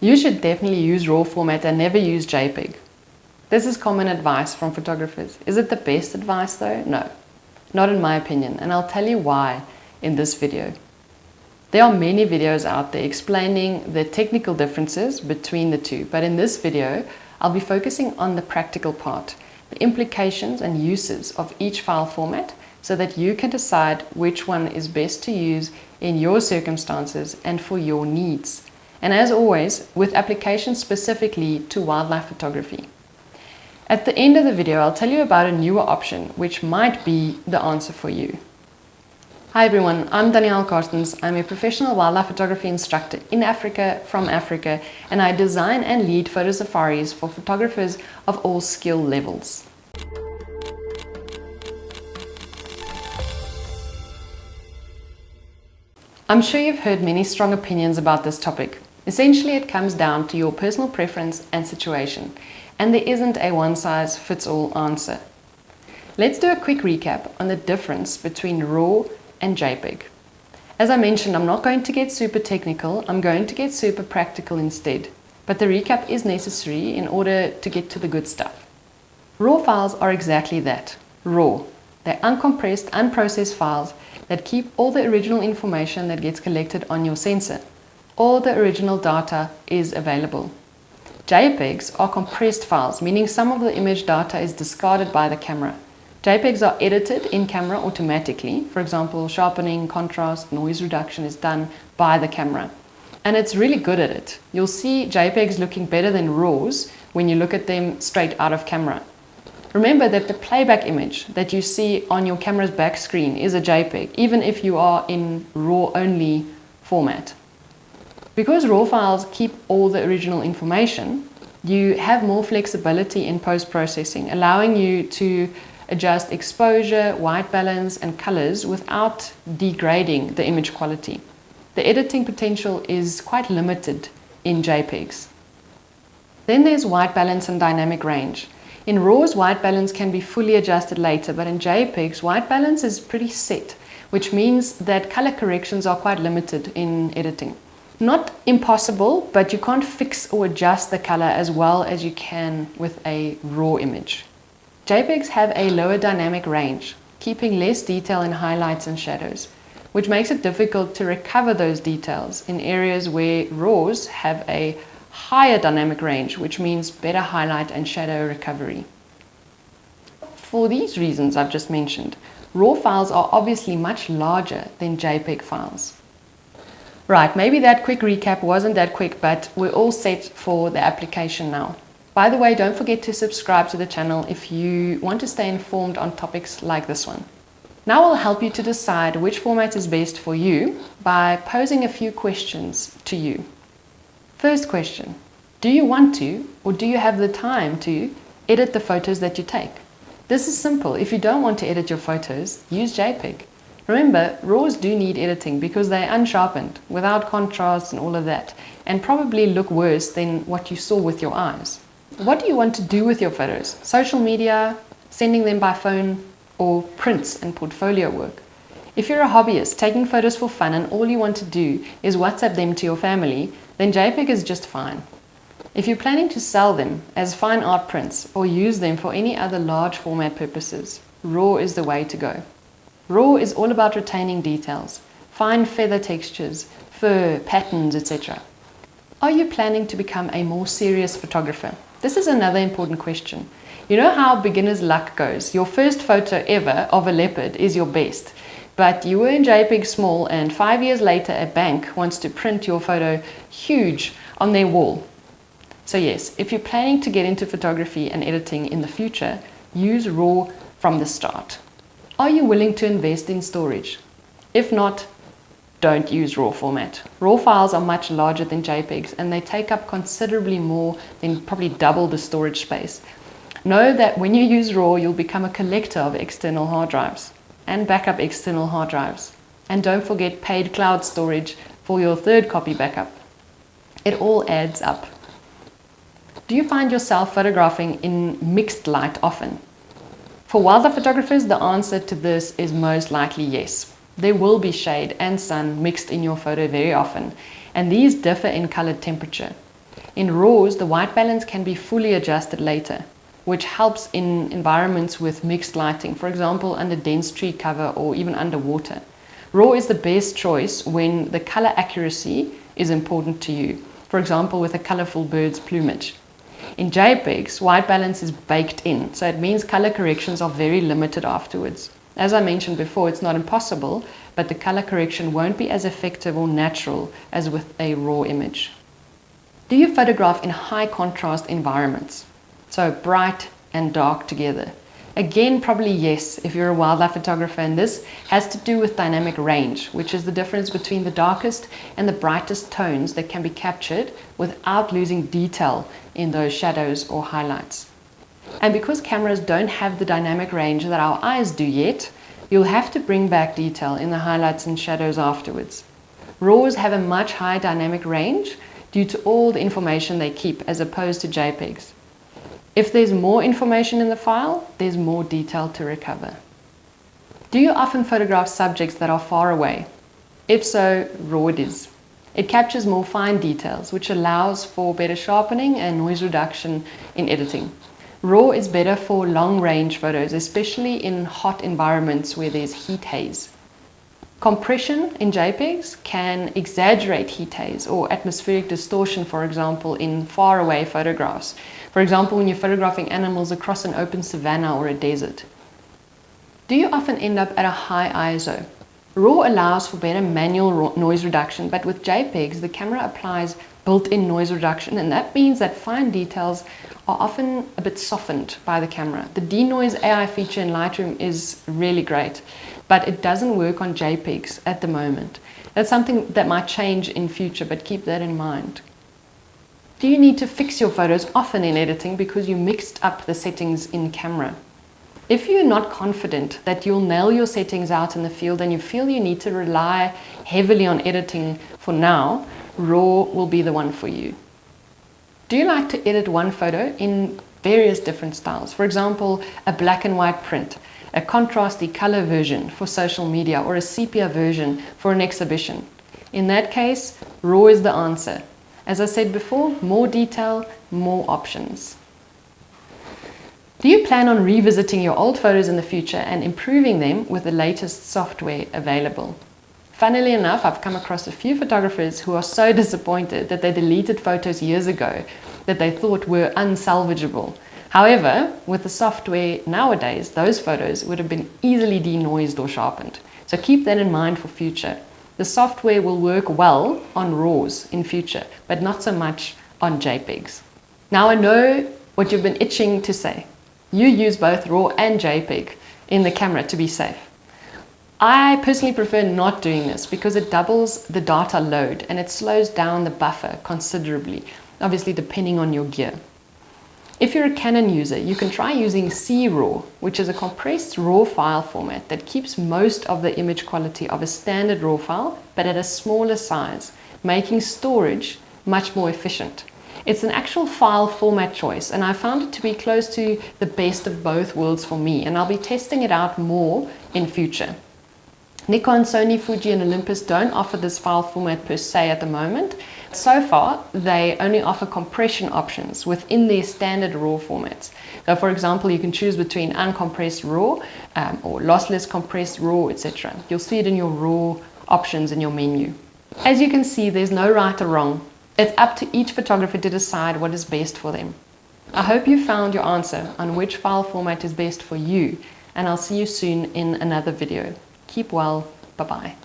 You should definitely use RAW format and never use JPEG. This is common advice from photographers. Is it the best advice though? No, not in my opinion, and I'll tell you why in this video. There are many videos out there explaining the technical differences between the two, but in this video, I'll be focusing on the practical part, the implications and uses of each file format so that you can decide which one is best to use in your circumstances and for your needs. And as always, with applications specifically to wildlife photography. At the end of the video, I'll tell you about a newer option which might be the answer for you. Hi everyone, I'm Danielle. I'm a professional wildlife photography instructor in Africa, from Africa, and I design and lead photo safaris for photographers of all skill levels. I'm sure you've heard many strong opinions about this topic. Essentially, it comes down to your personal preference and situation, and there isn't a one-size-fits-all answer. Let's do a quick recap on the difference between RAW and JPEG. As I mentioned, I'm not going to get super technical, I'm going to get super practical instead. But the recap is necessary in order to get to the good stuff. RAW files are exactly that, raw. They're uncompressed, unprocessed files that keep all the original information that gets collected on your sensor. All the original data is available. JPEGs are compressed files, meaning some of the image data is discarded by the camera. JPEGs are edited in camera automatically. For example, sharpening, contrast, noise reduction is done by the camera. And it's really good at it. You'll see JPEGs looking better than RAWs when you look at them straight out of camera. Remember that the playback image that you see on your camera's back screen is a JPEG, even if you are in RAW only format. Because RAW files keep all the original information, you have more flexibility in post-processing, allowing you to adjust exposure, white balance, and colors without degrading the image quality. The editing potential is quite limited in JPEGs. Then there's white balance and dynamic range. In RAWs, white balance can be fully adjusted later, but in JPEGs, white balance is pretty set, which means that color corrections are quite limited in editing. Not impossible, but you can't fix or adjust the color as well as you can with a RAW image. JPEGs have a lower dynamic range, keeping less detail in highlights and shadows, which makes it difficult to recover those details in areas where RAWs have a higher dynamic range, which means better highlight and shadow recovery. For these reasons I've just mentioned, RAW files are obviously much larger than JPEG files. Right, maybe that quick recap wasn't that quick, but we're all set for the application now. By the way, don't forget to subscribe to the channel if you want to stay informed on topics like this one. Now I'll help you to decide which format is best for you by posing a few questions to you. First question, do you want to or do you have the time to edit the photos that you take? This is simple. If you don't want to edit your photos, use JPEG. Remember, RAWs do need editing because they're unsharpened, without contrast and all of that, and probably look worse than what you saw with your eyes. What do you want to do with your photos? Social media, sending them by phone, or prints and portfolio work? If you're a hobbyist taking photos for fun and all you want to do is WhatsApp them to your family, then JPEG is just fine. If you're planning to sell them as fine art prints or use them for any other large format purposes, RAW is the way to go. RAW is all about retaining details, fine feather textures, fur, patterns, etc. Are you planning to become a more serious photographer? This is another important question. You know how beginner's luck goes. Your first photo ever of a leopard is your best, but you were in JPEG small and 5 years later a bank wants to print your photo huge on their wall. So yes, if you're planning to get into photography and editing in the future, use RAW from the start. Are you willing to invest in storage? If not, don't use RAW format. RAW files are much larger than JPEGs and they take up considerably more than probably double the storage space. Know that when you use RAW, you'll become a collector of external hard drives and backup external hard drives. And don't forget paid cloud storage for your third copy backup. It all adds up. Do you find yourself photographing in mixed light often? For wildlife photographers, the answer to this is most likely yes. There will be shade and sun mixed in your photo very often, and these differ in color temperature. In RAWs, the white balance can be fully adjusted later, which helps in environments with mixed lighting, for example under dense tree cover or even underwater. RAW is the best choice when the color accuracy is important to you, for example with a colorful bird's plumage. In JPEGs, white balance is baked in, so it means color corrections are very limited afterwards. As I mentioned before, it's not impossible, but the color correction won't be as effective or natural as with a RAW image. Do you photograph in high contrast environments? So bright and dark together. Again, probably yes, if you're a wildlife photographer, and this has to do with dynamic range, which is the difference between the darkest and the brightest tones that can be captured without losing detail in those shadows or highlights. And because cameras don't have the dynamic range that our eyes do yet, you'll have to bring back detail in the highlights and shadows afterwards. RAWs have a much higher dynamic range due to all the information they keep as opposed to JPEGs. If there's more information in the file, there's more detail to recover. Do you often photograph subjects that are far away? If so, RAW it is. It captures more fine details, which allows for better sharpening and noise reduction in editing. RAW is better for long-range photos, especially in hot environments where there's heat haze. Compression in JPEGs can exaggerate heat haze or atmospheric distortion, for example, in far-away photographs. For example, when you're photographing animals across an open savanna or a desert. Do you often end up at a high ISO? RAW allows for better manual noise reduction, but with JPEGs, the camera applies built-in noise reduction, and that means that fine details are often a bit softened by the camera. The denoise AI feature in Lightroom is really great, but it doesn't work on JPEGs at the moment. That's something that might change in future, but keep that in mind. Do you need to fix your photos often in editing because you mixed up the settings in camera? If you're not confident that you'll nail your settings out in the field and you feel you need to rely heavily on editing for now, RAW will be the one for you. Do you like to edit one photo in various different styles? For example, a black and white print, a contrasty color version for social media, or a sepia version for an exhibition. In that case, RAW is the answer. As I said before, more detail, more options. Do you plan on revisiting your old photos in the future and improving them with the latest software available? Funnily enough, I've come across a few photographers who are so disappointed that they deleted photos years ago that they thought were unsalvageable. However, with the software nowadays, those photos would have been easily denoised or sharpened. So keep that in mind for future. The software will work well on RAWs in future, but not so much on JPEGs. Now I know what you've been itching to say. You use both RAW and JPEG in the camera to be safe. I personally prefer not doing this because it doubles the data load and it slows down the buffer considerably, obviously depending on your gear. If you're a Canon user, you can try using CRAW, which is a compressed RAW file format that keeps most of the image quality of a standard RAW file, but at a smaller size, making storage much more efficient. It's an actual file format choice, and I found it to be close to the best of both worlds for me, and I'll be testing it out more in future. Nikon, Sony, Fuji and Olympus don't offer this file format per se at the moment. So far, they only offer compression options within their standard RAW formats. So for example, you can choose between uncompressed RAW or lossless compressed RAW, etc. You'll see it in your RAW options in your menu. As you can see, there's no right or wrong. It's up to each photographer to decide what is best for them. I hope you found your answer on which file format is best for you, and I'll see you soon in another video. Keep well. Bye-bye.